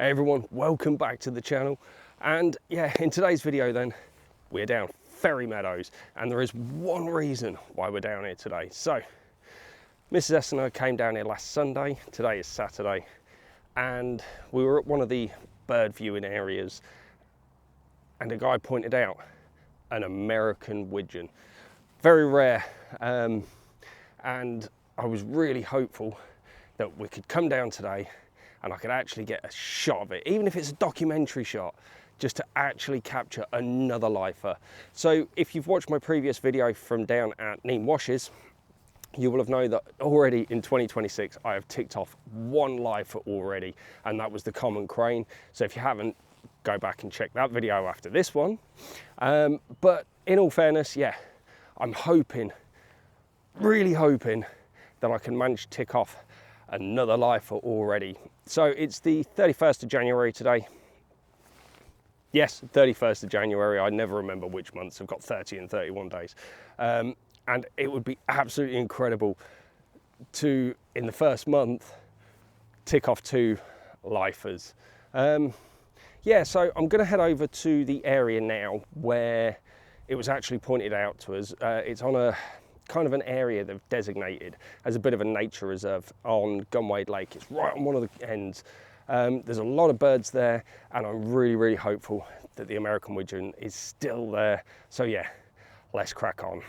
Hey everyone, welcome back to the channel. And yeah, in today's video then, we're down Ferry Meadows, and there is one reason why we're down here today. So, Mrs. S and I came down here last Sunday, today is Saturday, and we were at one of the bird viewing areas, and a guy pointed out an American widgeon. Very rare, and I was really hopeful that we could come down today and I could actually get a shot of it, even if it's a documentary shot, just to actually capture another lifer. So if you've watched my previous video from down at Neem Washes, you will have known that already in 2026, I have ticked off one lifer already, and that was the common crane. So if you haven't, go back and check that video after this one. But in all fairness, yeah, I'm hoping, really hoping that I can manage to tick off another lifer already. So it's the 31st of January today. Yes, 31st of January. I never remember which months. I've got 30 and 31 days. And it would be absolutely incredible to, in the first month, tick off 2 lifers. Yeah, so I'm going to head over to the area now where it was actually pointed out to us. It's on a kind of an area they've designated as a bit of a nature reserve on Gunwade Lake. It's right on one of the ends. There's a lot of birds there, and I'm really hopeful that the American widgeon is still there. So yeah, let's crack on.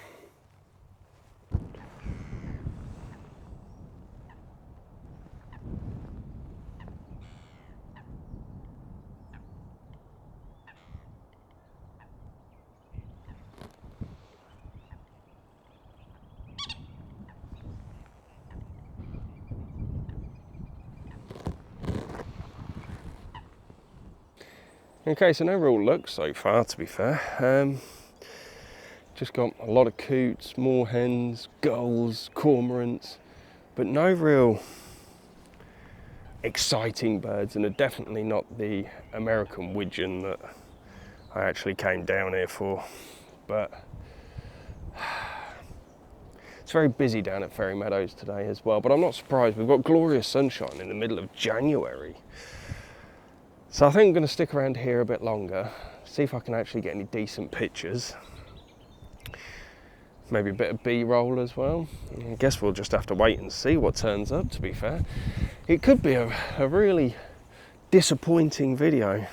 Okay, so no real luck so far, to be fair. Just got a lot of coots, moorhens, gulls, cormorants, but no real exciting birds, and are definitely not the American widgeon that I actually came down here for. But it's very busy down at Ferry Meadows today as well, but I'm not surprised. We've got glorious sunshine in the middle of January. So I think I'm going to stick around here a bit longer, see if I can actually get any decent pictures. Maybe a bit of B-roll as well. I guess we'll just have to wait and see what turns up, to be fair. It could be a really disappointing video.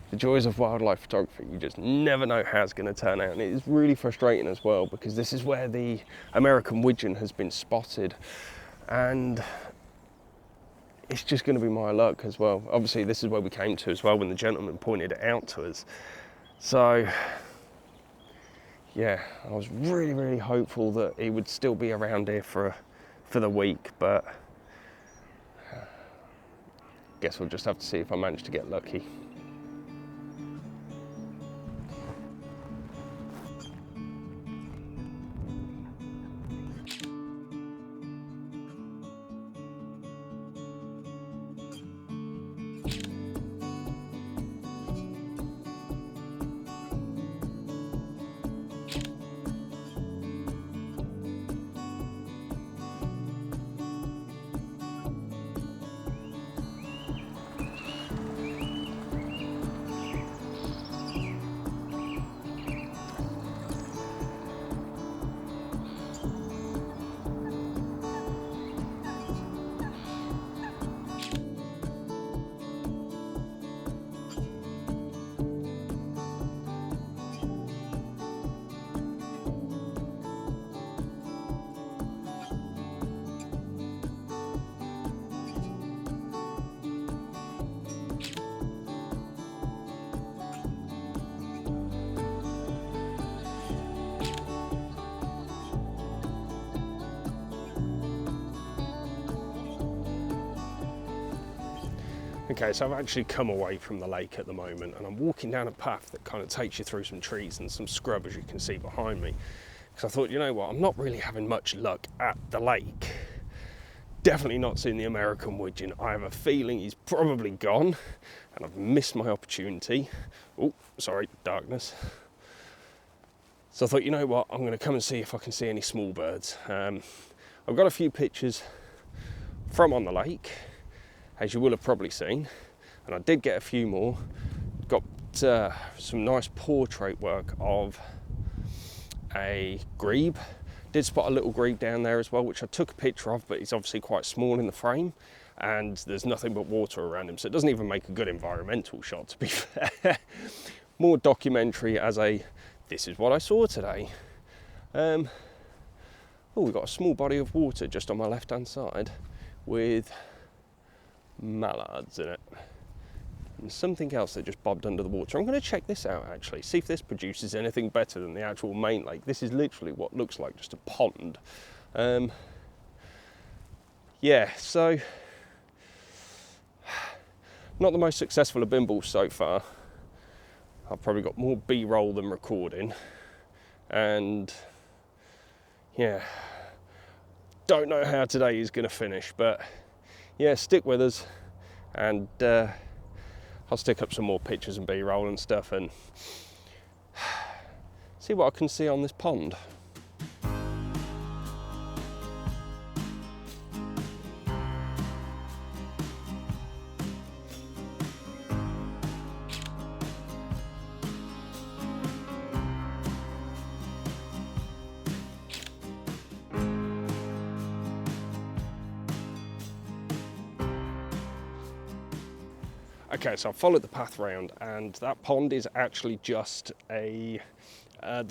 The joys of wildlife photography, you just never know how it's going to turn out. And it is really frustrating as well, because this is where the American widgeon has been spotted. And it's just going to be my luck as well. Obviously, this is where we came to as well when the gentleman pointed it out to us. So, yeah, I was really hopeful that he would still be around here for the week, but guess we'll just have to see if I manage to get lucky. Okay, so I've actually come away from the lake at the moment, and I'm walking down a path that kind of takes you through some trees and some scrub, as you can see behind me. Because I thought, you know what, I'm not really having much luck at the lake. Definitely not seeing the American widgeon. I have a feeling he's probably gone, and I've missed my opportunity. Oh, sorry, darkness. So I thought, you know what, I'm going to come and see if I can see any small birds. I've got a few pictures from on the lake, as you will have probably seen, and I did get a few more. Got some nice portrait work of a grebe. Did spot a little grebe down there as well, which I took a picture of, but he's obviously quite small in the frame and there's nothing but water around him, so it doesn't even make a good environmental shot, to be fair. More documentary as a, this is what I saw today. Oh, we've got a small body of water just on my left hand side with mallards in it. And something else that just bobbed under the water. I'm going to check this out actually, see if this produces anything better than the actual main lake. This is literally what looks like just a pond. Yeah, so not the most successful of bimbles so far. I've probably got more B-roll than recording, and yeah, don't know how today is going to finish, but yeah, stick with us and I'll stick up some more pictures and B-roll and stuff and see what I can see on this pond. Okay, so I've followed the path round, and that pond is actually just the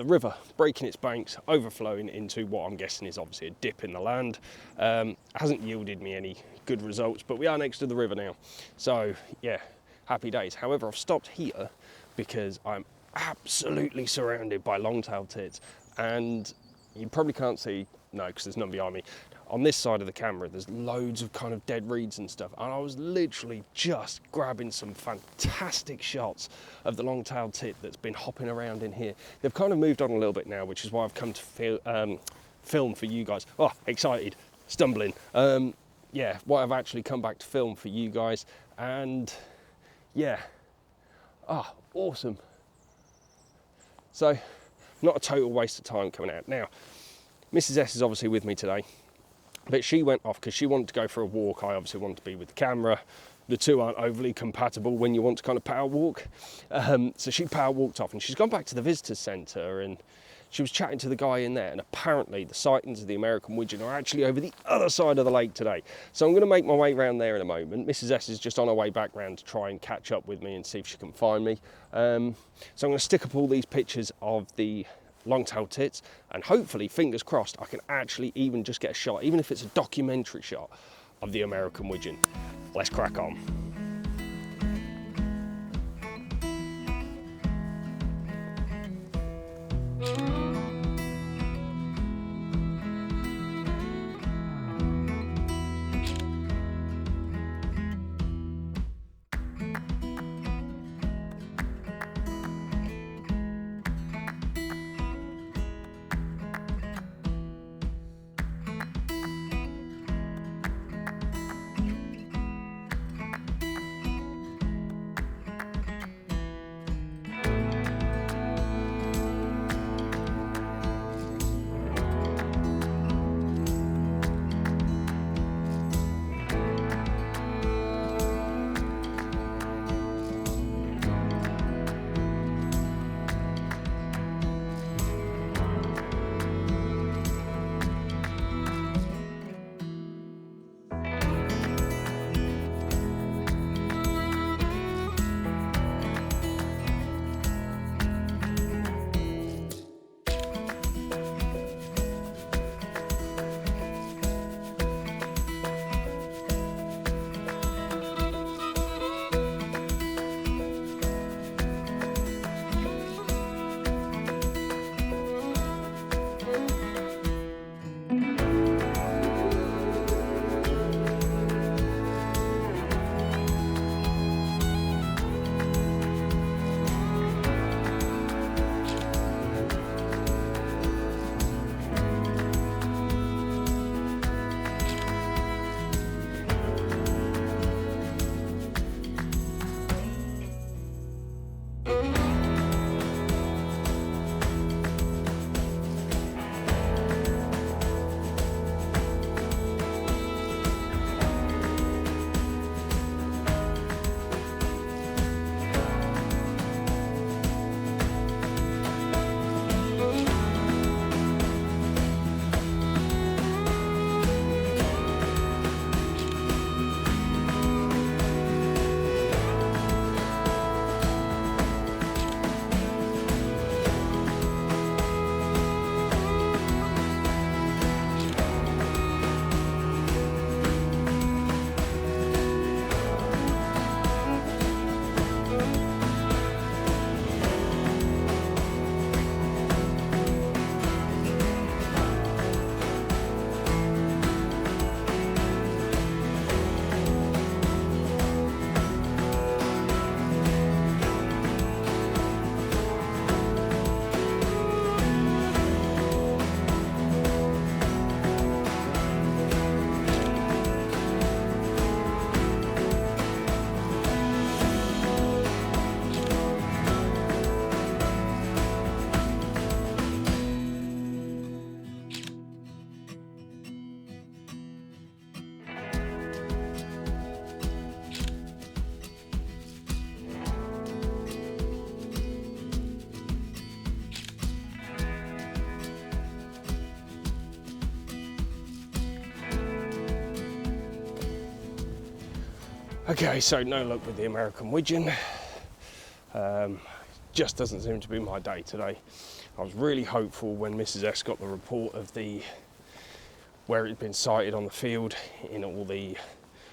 river breaking its banks, overflowing into what I'm guessing is obviously a dip in the land. Hasn't yielded me any good results, but we are next to the river now. So yeah, happy days. However, I've stopped here because I'm absolutely surrounded by long-tailed tits, and you probably can't see, no, because there's none behind me. On this side of the camera, there's loads of kind of dead reeds and stuff, and I was literally just grabbing some fantastic shots of the long-tailed tit that's been hopping around in here. They've kind of moved on a little bit now, which is why I've come to film for you guys. Oh, excited, stumbling. Yeah, why I've actually come back to film for you guys, and yeah, awesome. So, not a total waste of time coming out. Now, Mrs. S is obviously with me today, but she went off because she wanted to go for a walk. I obviously wanted to be with the camera. The two aren't overly compatible when you want to kind of power walk. So she power walked off, and she's gone back to the visitor centre, and she was chatting to the guy in there, and apparently the sightings of the American widgeon are actually over the other side of the lake today. So I'm going to make my way around there in a moment. Mrs. S is just on her way back round to try and catch up with me and see if she can find me. So I'm going to stick up all these pictures of the long-tailed tits, and hopefully, fingers crossed, I can actually even just get a shot, even if it's a documentary shot, of the American widgeon. Let's crack on. Okay, so no luck with the American widgeon. Just doesn't seem to be my day today. I was really hopeful when Mrs. S got the report of where it had been sighted on the field in all the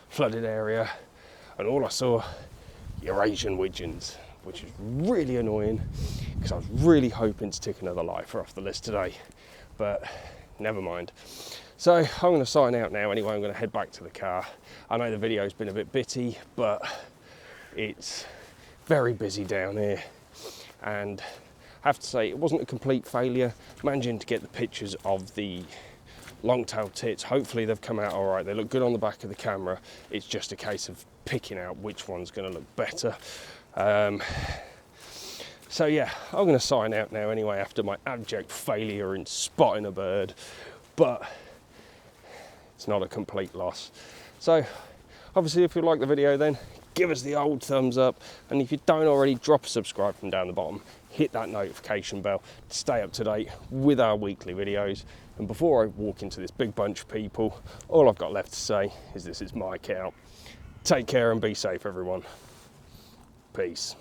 flooded area, and all I saw, Eurasian widgeons, which is really annoying because I was really hoping to tick another lifer off the list today, but never mind. So I'm going to sign out now anyway. I'm going to head back to the car. I know the video's been a bit bitty, but it's very busy down here, and I have to say it wasn't a complete failure managing to get the pictures of the long-tailed tits. Hopefully they've come out all right. They look good on the back of the camera. It's just a case of picking out which one's going to look better. So yeah, I'm going to sign out now anyway after my abject failure in spotting a bird, but it's not a complete loss. So obviously if you like the video, then give us the old thumbs up, and if you don't already, drop a subscribe from down the bottom, hit that notification bell to stay up to date with our weekly videos. And before I walk into this big bunch of people, all I've got left to say is this is Mike out. Take care and be safe, everyone. Peace.